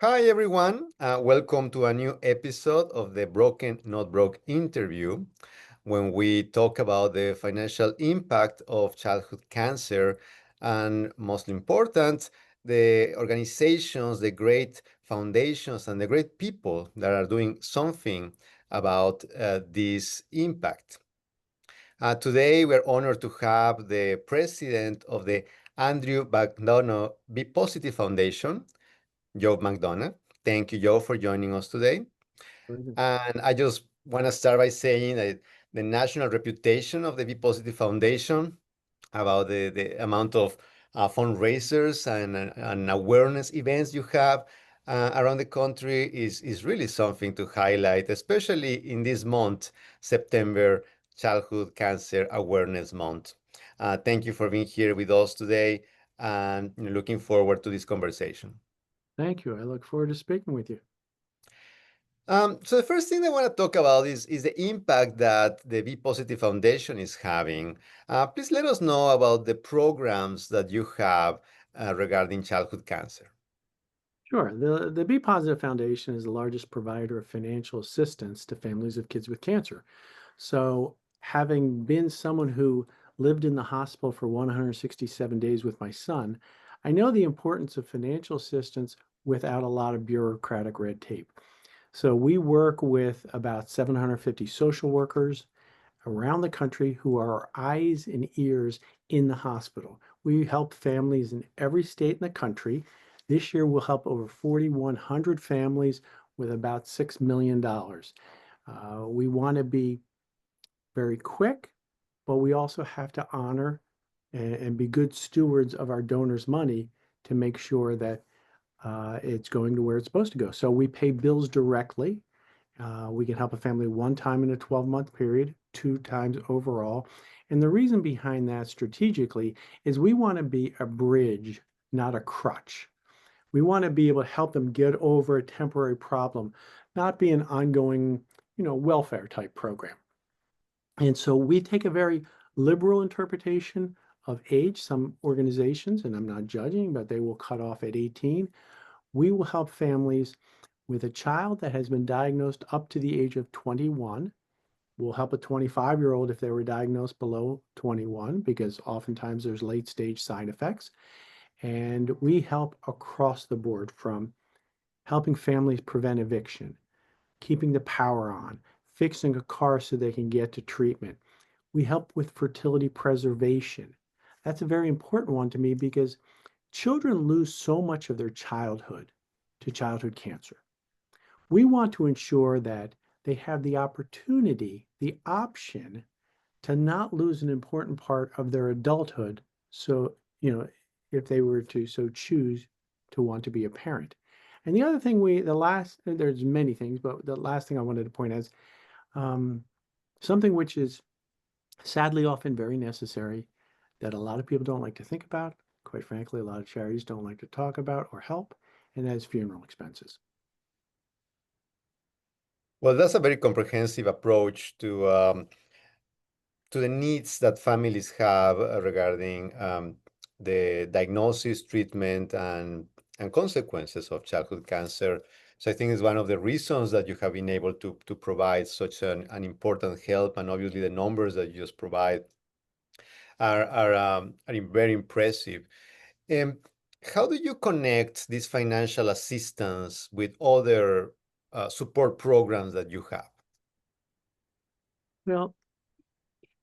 Hi, everyone. Welcome to a new episode of the Broken Not Broke interview, when we talk about the financial impact of childhood cancer and, most important, the organizations, the great foundations, and the great people that are doing something about this impact. Today, we're honored to have the president of the Andrew McDonough B Foundation, Joe McDonough. Thank you, Joe, for joining us today. Mhm. And I just want to start by saying that the national reputation of the Be Positive Foundation, about the amount of fundraisers and awareness events you have around the country is really something to highlight, especially in this month, September, Childhood Cancer Awareness Month. Thank you for being here with us today, and looking forward to this conversation. Thank you. I look forward to speaking with you. So the first thing I want to talk about is the impact that the Be Positive Foundation is having. Please let us know about the programs that you have regarding childhood cancer. Sure. The Be Positive Foundation is the largest provider of financial assistance to families of kids with cancer. So, having been someone who lived in the hospital for 167 days with my son, I know the importance of financial assistance without a lot of bureaucratic red tape. So, we work with about 750 social workers around the country who are our eyes and ears in the hospital. We help families in every state in the country. This year, we'll help over 4,100 families with about $6 million. We want to be very quick, but we also have to honor and be good stewards of our donors' money to make sure that it's going to where it's supposed to go. So we pay bills directly. We can help a family one time in a 12-month period, two times overall. And the reason behind that strategically is we want to be a bridge, not a crutch. We want to be able to help them get over a temporary problem, not be an ongoing, welfare type program. And so we take a very liberal interpretation of age. Some organizations, and I'm not judging, but they will cut off at 18. We will help families with a child that has been diagnosed up to the age of 21. We'll help a 25-year-old if they were diagnosed below 21, because oftentimes there's late stage side effects. And we help across the board, from helping families prevent eviction, keeping the power on, fixing a car so they can get to treatment. We help with fertility preservation. That's a very important one to me because children lose so much of their childhood to childhood cancer. We want to ensure that they have the opportunity, the option to not lose an important part of their adulthood. So, if they were to so choose to want to be a parent. And the other thing there's many things, but the last thing I wanted to point out is um, something which is sadly often very necessary that a lot of people don't like to think about. Quite frankly, a lot of charities don't like to talk about or help, and that is funeral expenses. Well, that's a very comprehensive approach to the needs that families have regarding the diagnosis, treatment, and consequences of childhood cancer. So I think it's one of the reasons that you have been able to provide such an important help, and obviously the numbers that you just provide are very impressive. Um, how do you connect this financial assistance with other support programs that you have? Well,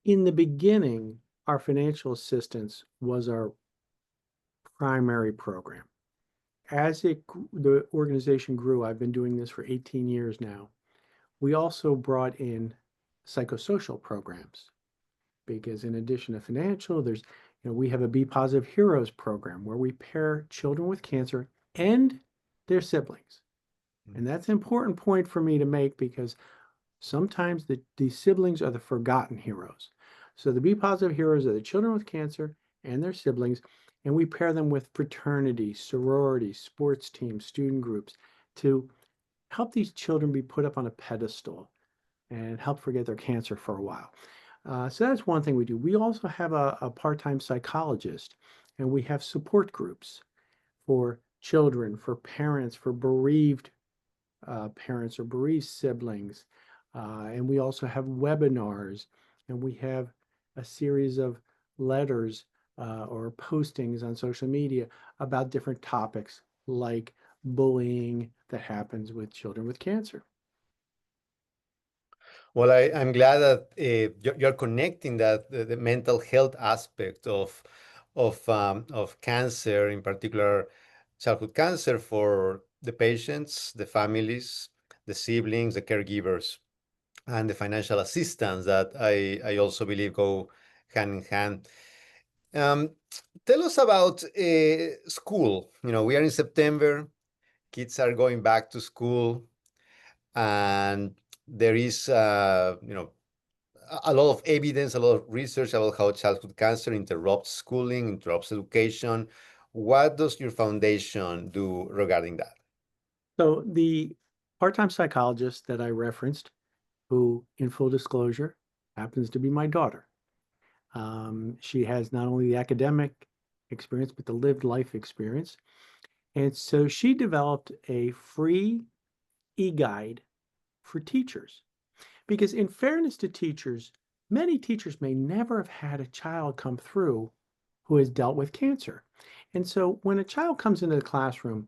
in the beginning, our financial assistance was our primary program. As the organization grew, I've been doing this for 18 years now. We also brought in psychosocial programs because, in addition to financial, we have a Be Positive Heroes program where we pair children with cancer and their siblings. And that's an important point for me to make because sometimes the siblings are the forgotten heroes. So the Be Positive Heroes are the children with cancer and their siblings, and we pair them with fraternities, sororities, sports teams, student groups to help these children be put up on a pedestal and help forget their cancer for a while. So that's one thing we do. We also have a part-time psychologist, and we have support groups for children, for parents, for bereaved parents or bereaved siblings. And we also have webinars, and we have a series of letters or postings on social media about different topics like bullying that happens with children with cancer. Well, I'm glad that you're connecting that the mental health aspect of cancer, in particular childhood cancer, for the patients, the families, the siblings, the caregivers, and the financial assistance that I also believe go hand in hand. Um, Tell us about school. We are in September. Kids are going back to school, and there is, a lot of evidence, a lot of research about how childhood cancer interrupts schooling, interrupts education. What does your foundation do regarding that? So the part-time psychologist that I referenced, who, in full disclosure, happens to be my daughter. She has not only the academic experience, but the lived life experience. And so she developed a free e-guide for teachers. Because in fairness to teachers, many teachers may never have had a child come through who has dealt with cancer. And so when a child comes into the classroom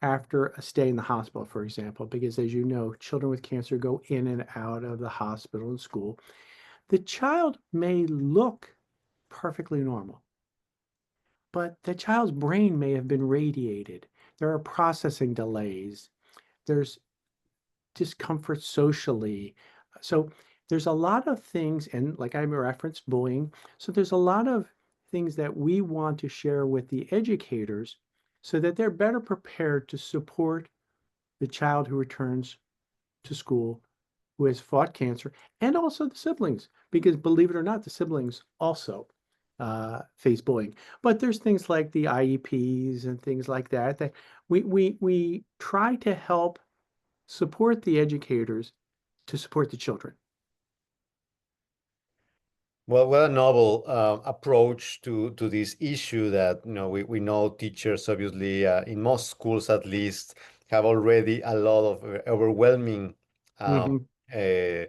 after a stay in the hospital, for example, because as you know, children with cancer go in and out of the hospital and school, the child may look perfectly normal, but the child's brain may have been radiated. There are processing delays. There's discomfort socially. So there's a lot of things, and like I referenced bullying. So there's a lot of things that we want to share with the educators so that they're better prepared to support the child who returns to school who has fought cancer, and also the siblings, because believe it or not, the siblings also face bullying. But there's things like the IEPs and things like that that we try to help support the educators to support the children. Well, what a novel approach to this issue that we know teachers obviously in most schools at least have already a lot of overwhelming um, Mhm. uh,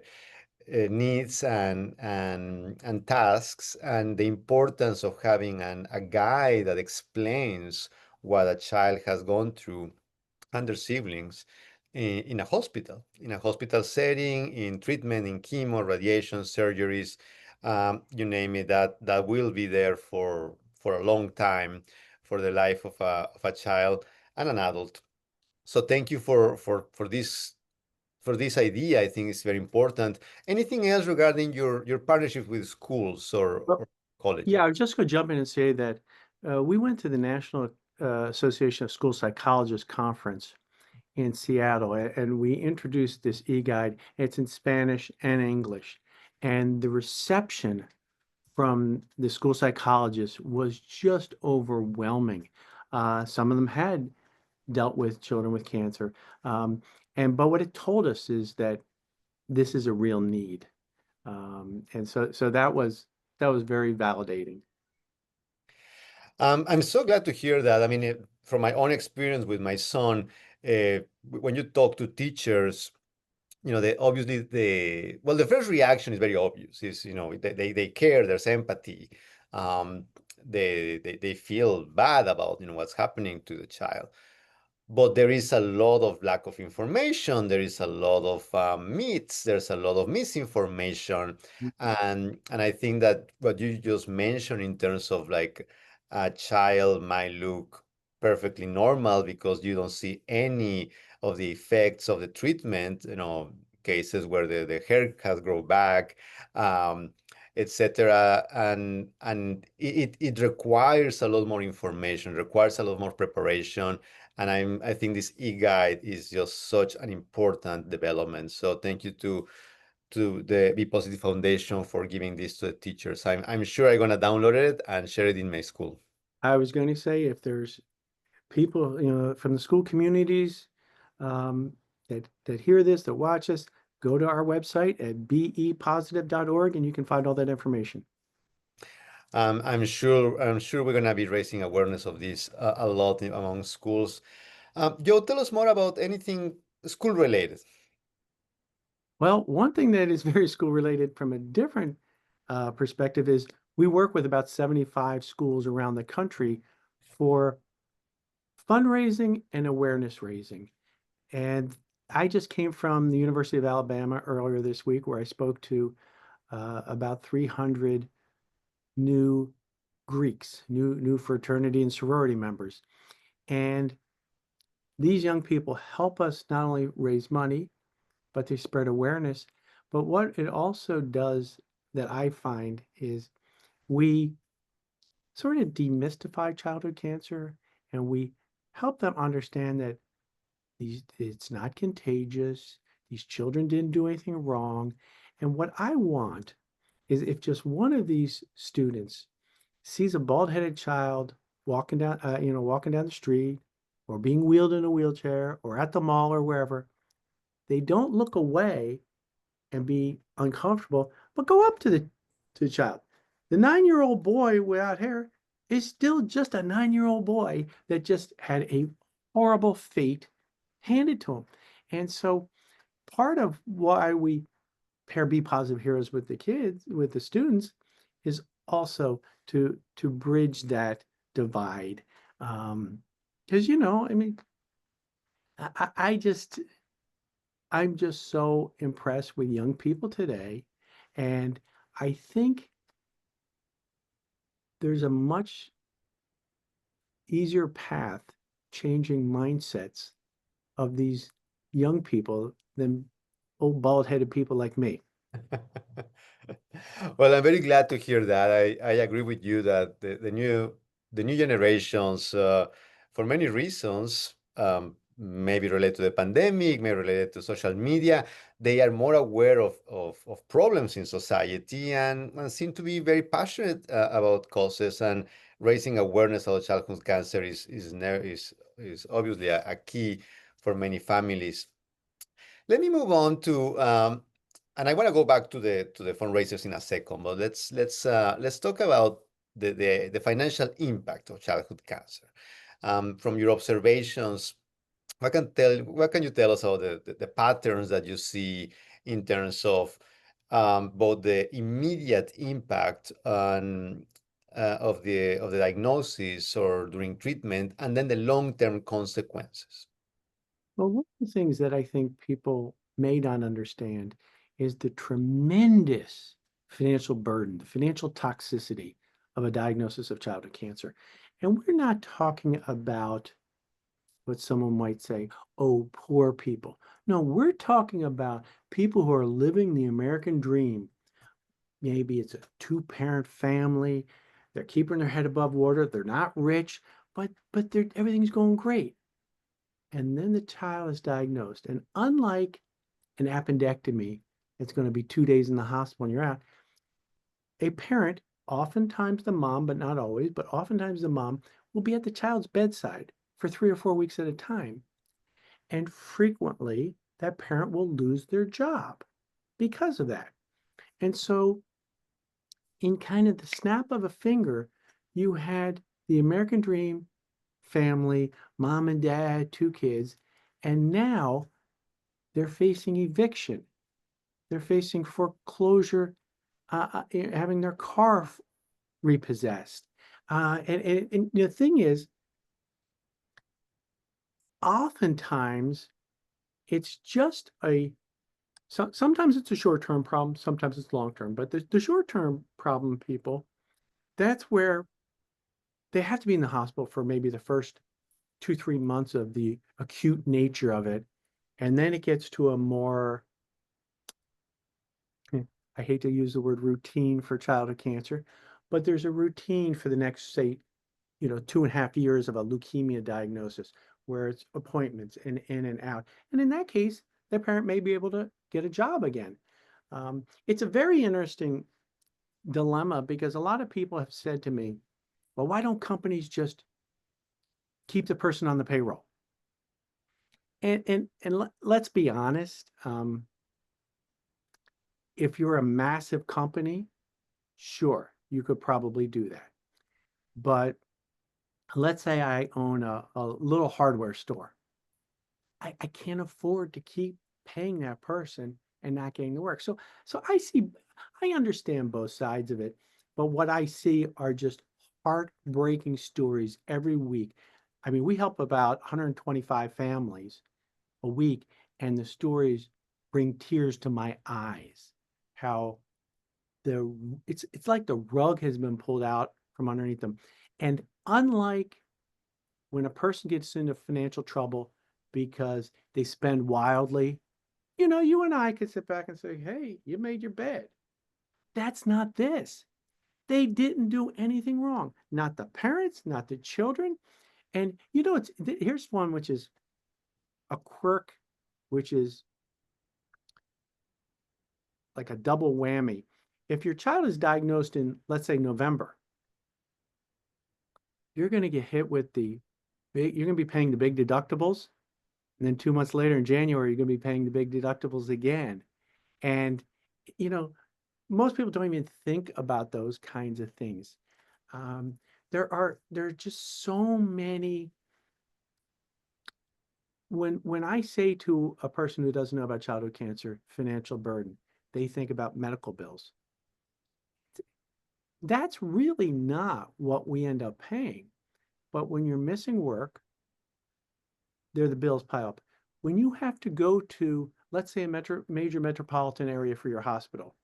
needs and tasks, and the importance of having a guide that explains what a child has gone through and their siblings in a hospital setting, in treatment, in chemo, radiation, surgeries, you name it, that will be there for a long time for the life of a child and an adult. So thank you for this idea. I think it's very important. Anything else regarding your partnership with schools Well, or colleges? yeah, I was just going to jump in and say that we went to the National Association of School Psychologists conference in Seattle, and we introduced this e-guide. It's in Spanish and English, and the reception from the school psychologists was just overwhelming. Some of them had dealt with children with cancer, um, but what it told us is that this is a real need, and so that was very validating. I'm so glad to hear that. I mean, from my own experience with my son, when you talk to teachers, obviously the first reaction is very obvious. Is they care, there's empathy, um, they feel bad about what's happening to the child. But there is a lot of lack of information. There is a lot of myths. There's a lot of misinformation, and I think that what you just mentioned in terms of like a child might look perfectly normal because you don't see any of the effects of the treatment. Cases where the hair has grown back, etc. And it requires a lot more information, requires a lot more preparation, and I think this e-guide is just such an important development. So thank you to the Be Positive Foundation for giving this to the teachers. I'm sure I'm gonna download it and share it in my school. I was going to say if there's people, from the school communities um, that hear this, that watch us, go to our website at bepositive.org and you can find all that information. I'm sure we're gonna be raising awareness of this a lot among schools. Joe, tell us more about anything school related. Well, one thing that is very school related from a different perspective is we work with about 75 schools around the country for fundraising and awareness raising. And I just came from the University of Alabama earlier this week where I spoke to about 300 new Greeks, new fraternity and sorority members. And these young people help us not only raise money, but they spread awareness. But what it also does that I find is we sort of demystify childhood cancer and we help them understand that it's not contagious. These children didn't do anything wrong. And what I want is if just one of these students sees a bald-headed child walking down the street or being wheeled in a wheelchair or at the mall or wherever, they don't look away and be uncomfortable, but go up to the child. The 9-year-old boy without hair is still just a 9-year-old boy that just had a horrible fate handed to him. And so part of why we pair Be Positive Heroes with the kids, with the students, is also to bridge that divide. Because I mean, I just I'm just so impressed with young people today, and I think there's a much easier path changing mindsets of these young people than old bald-headed people like me. Well, I'm very glad to hear that. I agree with you that the new generations, for many reasons, maybe related to the pandemic, maybe related to social media, they are more aware of problems in society and seem to be very passionate about causes and raising awareness about childhood cancer is obviously a key for many families. Let me move on to, and I want to go back to the fundraisers in a second, but let's talk about the financial impact of childhood cancer. From your observations, what can you tell us about the patterns that you see in terms of both the immediate impact of the diagnosis or during treatment, and then the long-term consequences? Well, one of the things that I think people may not understand is the tremendous financial burden, the financial toxicity of a diagnosis of childhood cancer. And we're not talking about what someone might say, oh, poor people. No, we're talking about people who are living the American dream. Maybe it's a two-parent family. They're keeping their head above water. They're not rich, but everything's going great. And then the child is diagnosed. And unlike an appendectomy, it's going to be 2 days in the hospital and you're out. A parent, oftentimes the mom, but not always, but oftentimes the mom will be at the child's bedside for 3 or 4 weeks at a time. And frequently, that parent will lose their job because of that. And so, in kind of the snap of a finger, you had the American dream family, mom and dad, 2 kids, and now they're facing eviction. They're facing foreclosure, having their car repossessed. And the thing is, oftentimes it's just sometimes it's a short-term problem, sometimes it's long-term, but the short-term problem, people, that's where they have to be in the hospital for maybe the first 2, 3 months of the acute nature of it. And then it gets to a more, I hate to use the word routine for childhood cancer, but there's a routine for the next, say, 2.5 years of a leukemia diagnosis where it's appointments and in and out. And in that case, the parent may be able to get a job again. It's a very interesting dilemma because a lot of people have said to me, well, why don't companies just keep the person on the payroll? And let's be honest, if you're a massive company, sure, you could probably do that. But let's say I own a little hardware store. I can't afford to keep paying that person and not getting the work. So I understand both sides of it, but what I see are just heartbreaking stories every week. I mean, we help about 125 families a week, and the stories bring tears to my eyes. How it's like the rug has been pulled out from underneath them. And unlike when a person gets into financial trouble because they spend wildly, you and I could sit back and say, hey, you made your bed. That's not this. They didn't do anything wrong. Not the parents, not the children. And here's one which is a quirk, which is like a double whammy. If your child is diagnosed in, let's say, November, you're going to get hit with you're going to be paying the big deductibles. And then 2 months later in January, you're going to be paying the big deductibles again. And, most people don't even think about those kinds of things. There are just so many. When I say to a person who doesn't know about childhood cancer, financial burden, they think about medical bills. That's really not what we end up paying. But when you're missing work, the bills pile up. When you have to go to, let's say, a major metropolitan area for your hospital,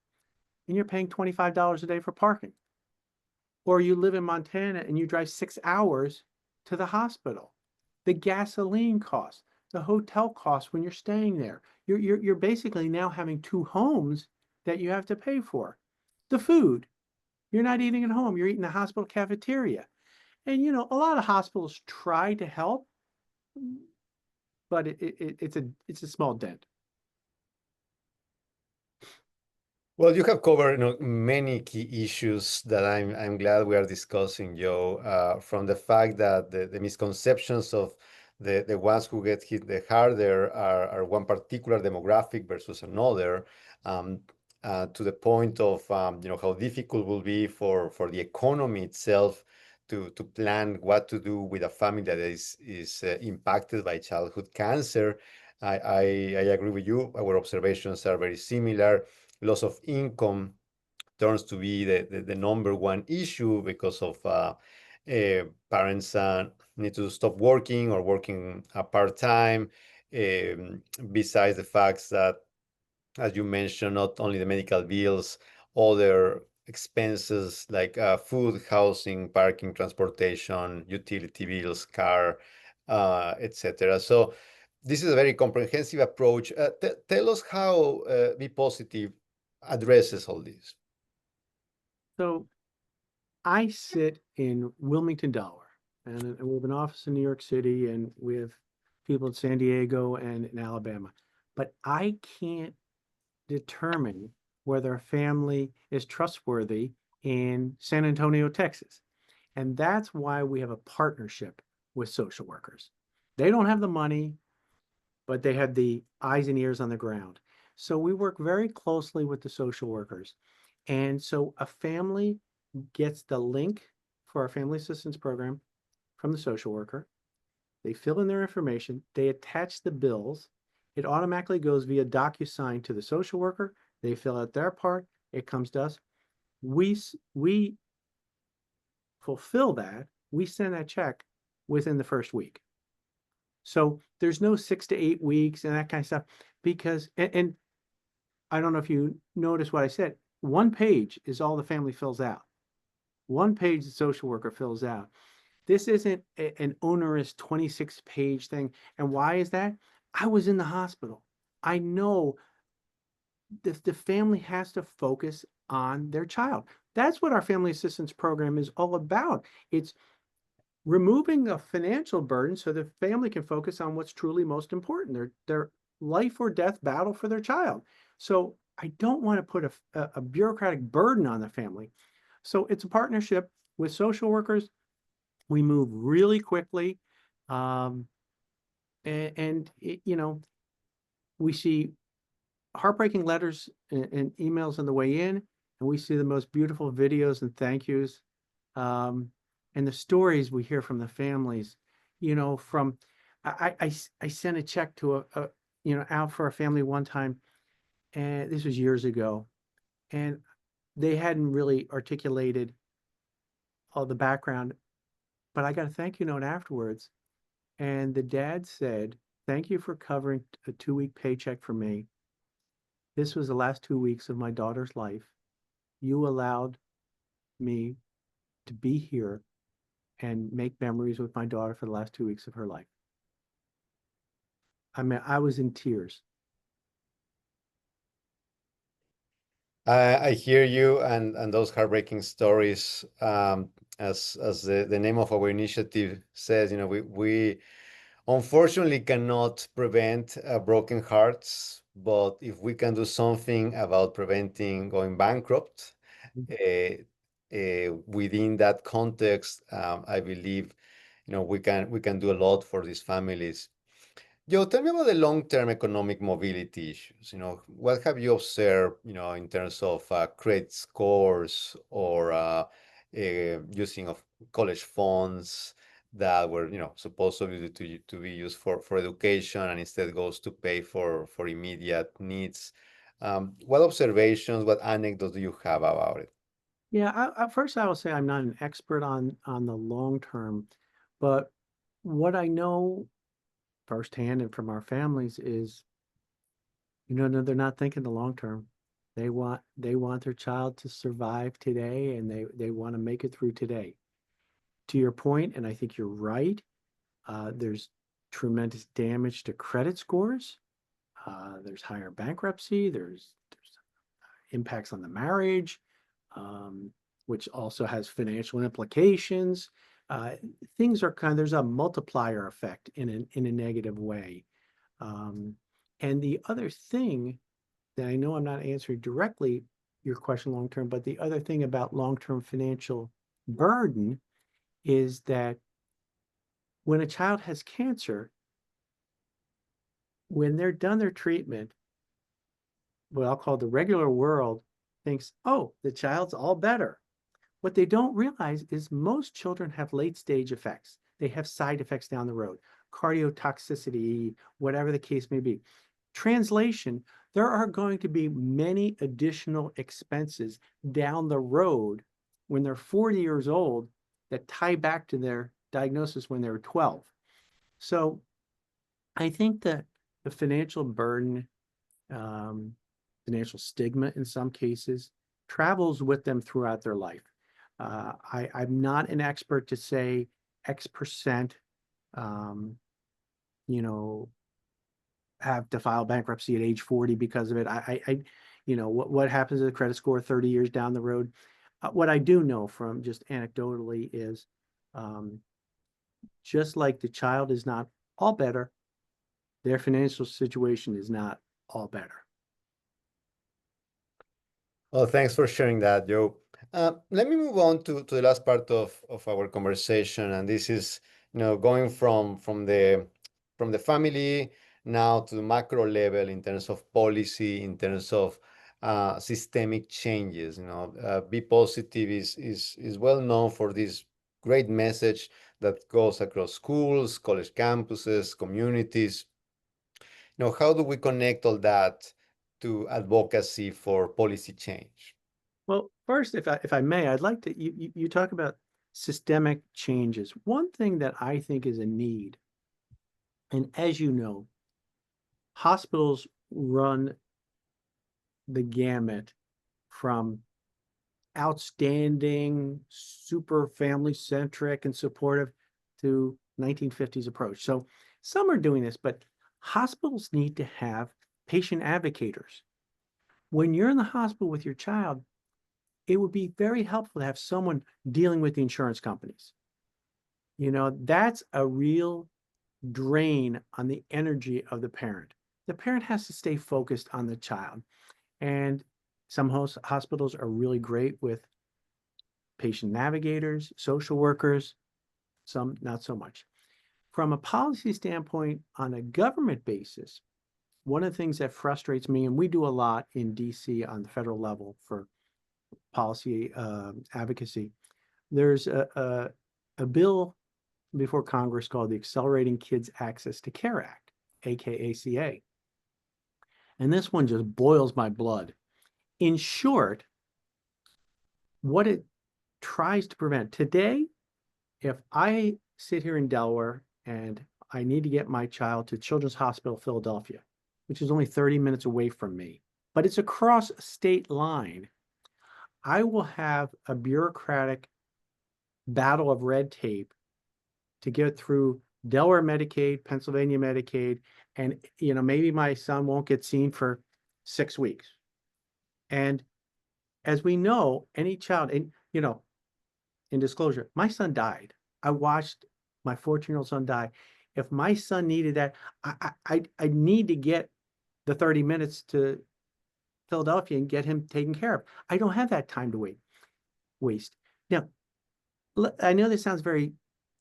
and you're paying $25 a day for parking, or you live in Montana and you drive 6 hours to the hospital, the gasoline costs, the hotel costs when you're staying there, you're basically now having 2 homes that you have to pay for. The food, you're not eating at home, you're eating the hospital cafeteria. And a lot of hospitals try to help, but it's a small dent. Well, you have covered, many key issues that I'm glad we are discussing, Joe. From the fact that the misconceptions of the ones who get hit the harder are one particular demographic versus another, um, to the point of how difficult it will be for the economy itself to plan what to do with a family that is impacted by childhood cancer. I agree with you. Our observations are very similar. Loss of income turns to be the number one issue because of parents need to stop working or working part-time. Besides the fact that, as you mentioned, not only the medical bills, other expenses like food, housing, parking, transportation, utility bills, car, etc. So this is a very comprehensive approach. Tell us how Be Positive addresses all this. So I sit in Wilmington, Delaware, and we have an office in New York City, and we have people in San Diego and in Alabama. But I can't determine whether a family is trustworthy in San Antonio, Texas. And that's why we have a partnership with social workers. They don't have the money, but they have the eyes and ears on the ground. So we work very closely with the social workers. And so a family gets the link for our family assistance program from the social worker. They fill in their information, they attach the bills. It automatically goes via DocuSign to the social worker. They fill out their part, it comes to us. We fulfill that, we send that check within the first week. So there's no 6 to 8 weeks and that kind of stuff, because, and I don't know if you noticed what I said, 1 page is all the family fills out. 1 page the social worker fills out. This isn't an onerous 26-page thing. And why is that? I was in the hospital. I know the family has to focus on their child. That's what our family assistance program is all about. It's removing the financial burden so the family can focus on what's truly most important, their life or death battle for their child. So I don't want to put a bureaucratic burden on the family. So it's a partnership with social workers. We move really quickly. We see heartbreaking letters and emails on the way in. and we see the most beautiful videos and thank yous, um, and the stories we hear from the families. From I sent a check to out for a family one time, and this was years ago, and they hadn't really articulated all the background, but I got a thank you note afterwards, and the dad said, "Thank you for covering a 2-week paycheck for me. This was the last 2 weeks of my daughter's life. You allowed me to be here and make memories with my daughter for the last 2 weeks of her life." I mean, I was in tears. I hear you, and those heartbreaking stories. As the name of our initiative says, we unfortunately cannot prevent broken hearts, but if we can do something about preventing going bankrupt, within that context, I believe, we can do a lot for these families. Joe, tell me about the long-term economic mobility issues. What have you observed, in terms of credit scores or using of college funds that were, supposedly to be used for education and instead goes to pay for immediate needs. What observations, what anecdotes do you have about it? Yeah, first I will say I'm not an expert on the long term, but what I know firsthand and from our families is, no, they're not thinking the long term. They want their child to survive today, and they want to make it through today. To your point, and I think you're right, there's tremendous damage to credit scores. There's higher bankruptcy. There's impacts on the marriage, um, which also has financial implications. Uh, Things are there's a multiplier effect in a negative way. Um, and the other thing that I know I'm not answering directly your question long term, but the other thing about long term financial burden is that when a child has cancer, when they're done their treatment, what I'll call the regular world thinks, oh, the child's all better. What they don't realize is most children have late stage effects. They have side effects down the road, cardiotoxicity, whatever the case may be. Translation, there are going to be many additional expenses down the road when they're 40 years old that tie back to their diagnosis when they were 12. So I think that the financial burden, um, financial stigma in some cases, travels with them throughout their life. I'm not an expert to say X percent, um, you know, have to file bankruptcy at age 40 because of it. What happens to the credit score 30 years down the road? What I do know from just anecdotally is, um, just like the child is not all better, their financial situation is not all better. Well, thanks for sharing that, Joe. Let me move on to the last part of our conversation, and this is, going from the family now to the macro level in terms of policy, in terms of systemic changes. Be positive is well known for this great message that goes across schools, college campuses, communities. How do we connect all that to advocacy for policy change? Well, first, if I may, I'd like to you talk about systemic changes. One thing that I think is a need, and as you know, hospitals run the gamut from outstanding, super family centric and supportive to 1950s approach. So some are doing this, but hospitals need to have patient advocates. When you're in the hospital with your child, it would be very helpful to have someone dealing with the insurance companies. That's a real drain on the energy of the parent. The parent has to stay focused on the child. And some hospitals are really great with patient navigators, social workers, some not so much. From a policy standpoint, on a government basis, one of the things that frustrates me, and we do a lot in DC on the federal level for policy advocacy. There's a bill before Congress called the Accelerating Kids Access to Care Act, AKACA. And this one just boils my blood. In short, what it tries to prevent today, if I sit here in Delaware and I need to get my child to Children's Hospital Philadelphia, which is only 30 minutes away from me, but it's across a state line, I will have a bureaucratic battle of red tape to get through Delaware Medicaid, Pennsylvania Medicaid, and maybe my son won't get seen for 6 weeks. And as we know, any child, and in disclosure, my son died. I watched my 14-year-old son die. If my son needed that, I need to get the 30 minutes to Philadelphia and get him taken care of. I don't have that time to waste. Now, I know this sounds very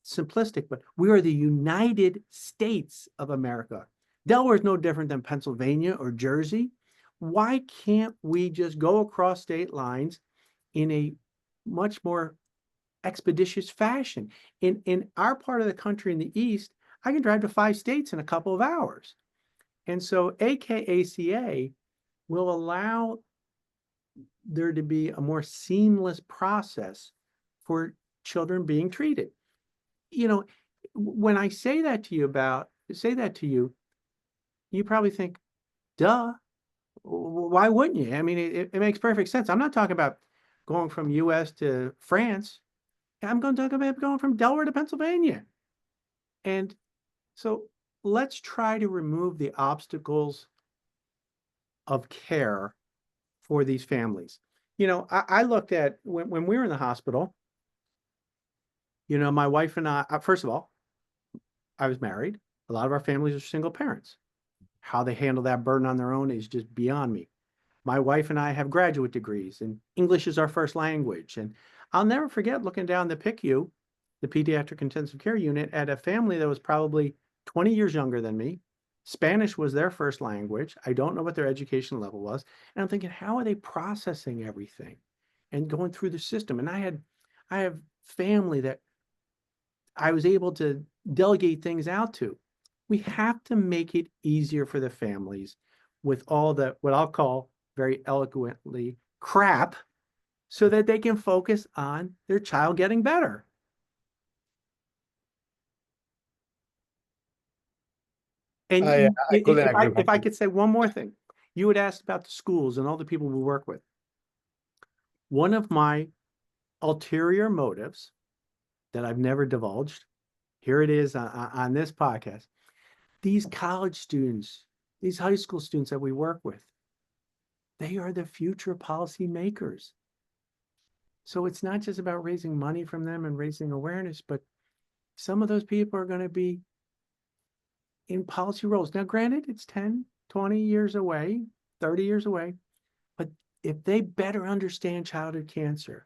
simplistic, but we are the United States of America. Delaware is no different than Pennsylvania or Jersey. Why can't we just go across state lines in a much more expeditious fashion? In our part of the country in the East, I can drive to 5 states in a couple of hours. And so AKACA will allow there to be a more seamless process for children being treated. When I say that to you, you probably think, duh, why wouldn't you? I mean, it makes perfect sense. I'm not talking about going from US to France. I'm going to talk about going from Delaware to Pennsylvania. And so let's try to remove the obstacles of care for these families. I looked at when we were in the hospital, my wife and I, first of all, I was married. A lot of our families are single parents. How they handle that burden on their own is just beyond me. My wife and I have graduate degrees, and English is our first language. And I'll never forget looking down the PICU, the Pediatric Intensive Care Unit, at a family that was probably 20 years younger than me. Spanish was their first language. I don't know what their education level was. And I'm thinking, how are they processing everything and going through the system? And I have family that I was able to delegate things out to. We have to make it easier for the families with all the, what I'll call very eloquently, crap, so that they can focus on their child getting better. And I couldn't agree more. if I could say one more thing, you had asked about the schools and all the people we work with. One of my ulterior motives that I've never divulged, here it is on this podcast. These college students, these high school students that we work with, they are the future policymakers. So it's not just about raising money from them and raising awareness, but some of those people are going to be in policy roles. Now, granted, it's 10, 20 years away, 30 years away, but if they better understand childhood cancer,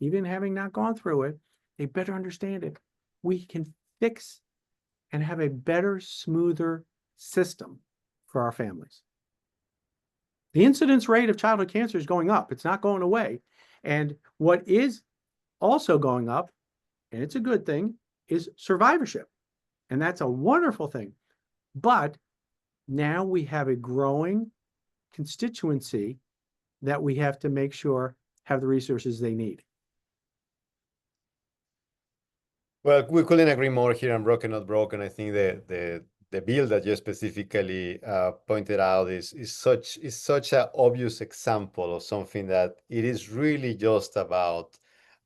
even having not gone through it, they better understand it. We can fix and have a better, smoother system for our families. The incidence rate of childhood cancer is going up. It's not going away. And what is also going up, and it's a good thing, is survivorship. And that's a wonderful thing. But now we have a growing constituency that we have to make sure have the resources they need. Well, we couldn't agree more here on Broken Not Broken. I think the bill that you specifically pointed out is such an obvious example of something that it is really just about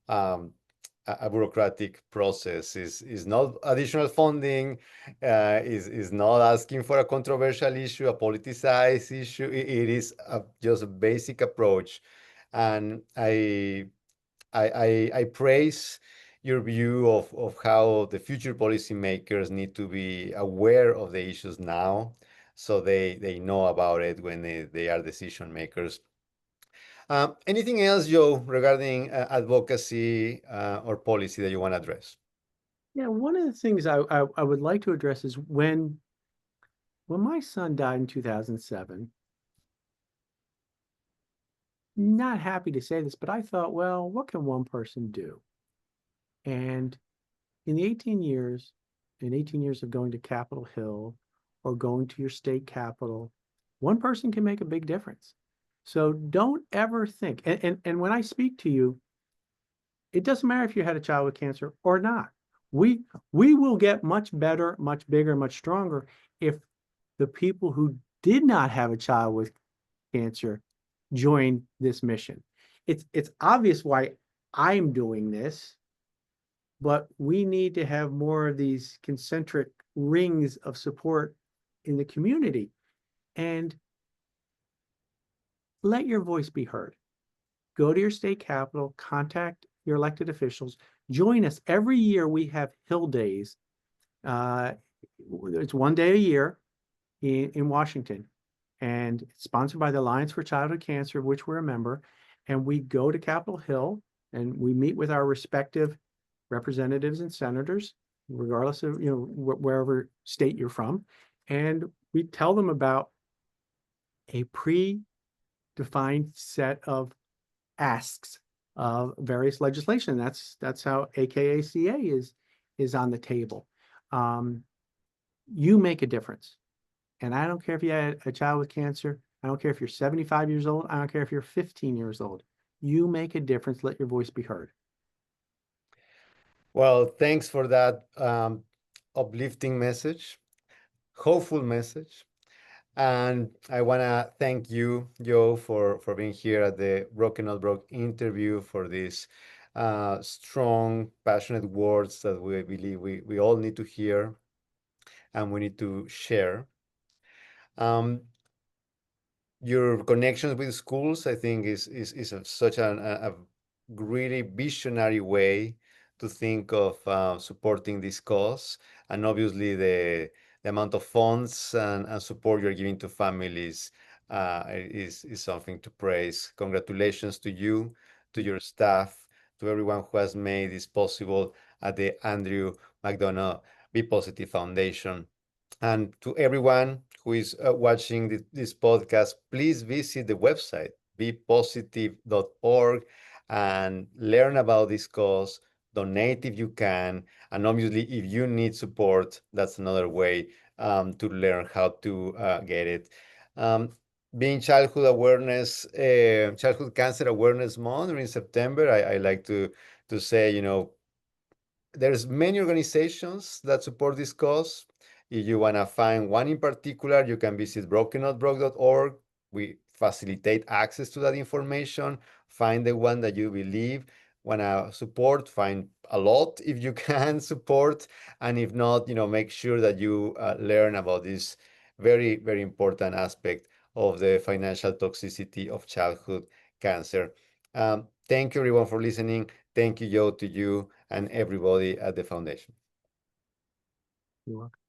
a bureaucratic process. Is not additional funding, is not asking for a controversial issue, a politicized issue. It is just a basic approach, and I praise your view of how the future policymakers need to be aware of the issues now, so they know about it when they are decision makers. Anything else, Joe, regarding advocacy or policy that you want to address? Yeah, one of the things I would like to address is when my son died in 2007, not happy to say this, but I thought, well, what can one person do? And in the 18 years of going to Capitol Hill or going to your state capital, one person can make a big difference. So don't ever think, and when I speak to you, it doesn't matter if you had a child with cancer or not. We we will get much better, much bigger, much stronger if the people who did not have a child with cancer join this mission. It's obvious why I'm doing this, but we need to have more of these concentric rings of support in the community and let your voice be heard. Go to your state capital, contact your elected officials, join us. Every year we have Hill Days. Uh, it's one day a year in Washington, and it's sponsored by the Alliance for Childhood Cancer, of which we're a member. And we go to Capitol Hill and we meet with our respective representatives and senators, regardless of wherever state you're from, and we tell them about a predefined set of asks of various legislation. That's how AKACA is on the table. You make a difference. And I don't care if you had a child with cancer. I don't care if you're 75 years old. I don't care if you're 15 years old. You make a difference. Let your voice be heard. Well, thanks for that uplifting message, hopeful message. And I want to thank you, Joe, for being here at the Broken Not Broke interview, for these strong, passionate words that we believe we all need to hear and we need to share. Um, your connections with schools, I think, is such a really visionary way to think of supporting this cause, and obviously the amount of funds and support you're giving to families is something to praise. Congratulations to you, to your staff, to everyone who has made this possible at the Andrew McDonough Be Positive Foundation. And to everyone who is watching this podcast, please visit the website, bepositive.org, and learn about this cause, donate if you can. And obviously, if you need support, that's another way to learn how to get it. Um, Being Childhood Cancer Awareness Month in September, I like to say, there's many organizations that support this cause. If you want to find one in particular, you can visit brokenNotbroke.org. We facilitate access to that information. Find the one that you believe want to support. Find a lot if you can support, and if not, make sure that you learn about this very, very important aspect of the financial toxicity of childhood cancer. Thank you, everyone, for listening. Thank you, Joe, to you and everybody at the foundation. You're welcome.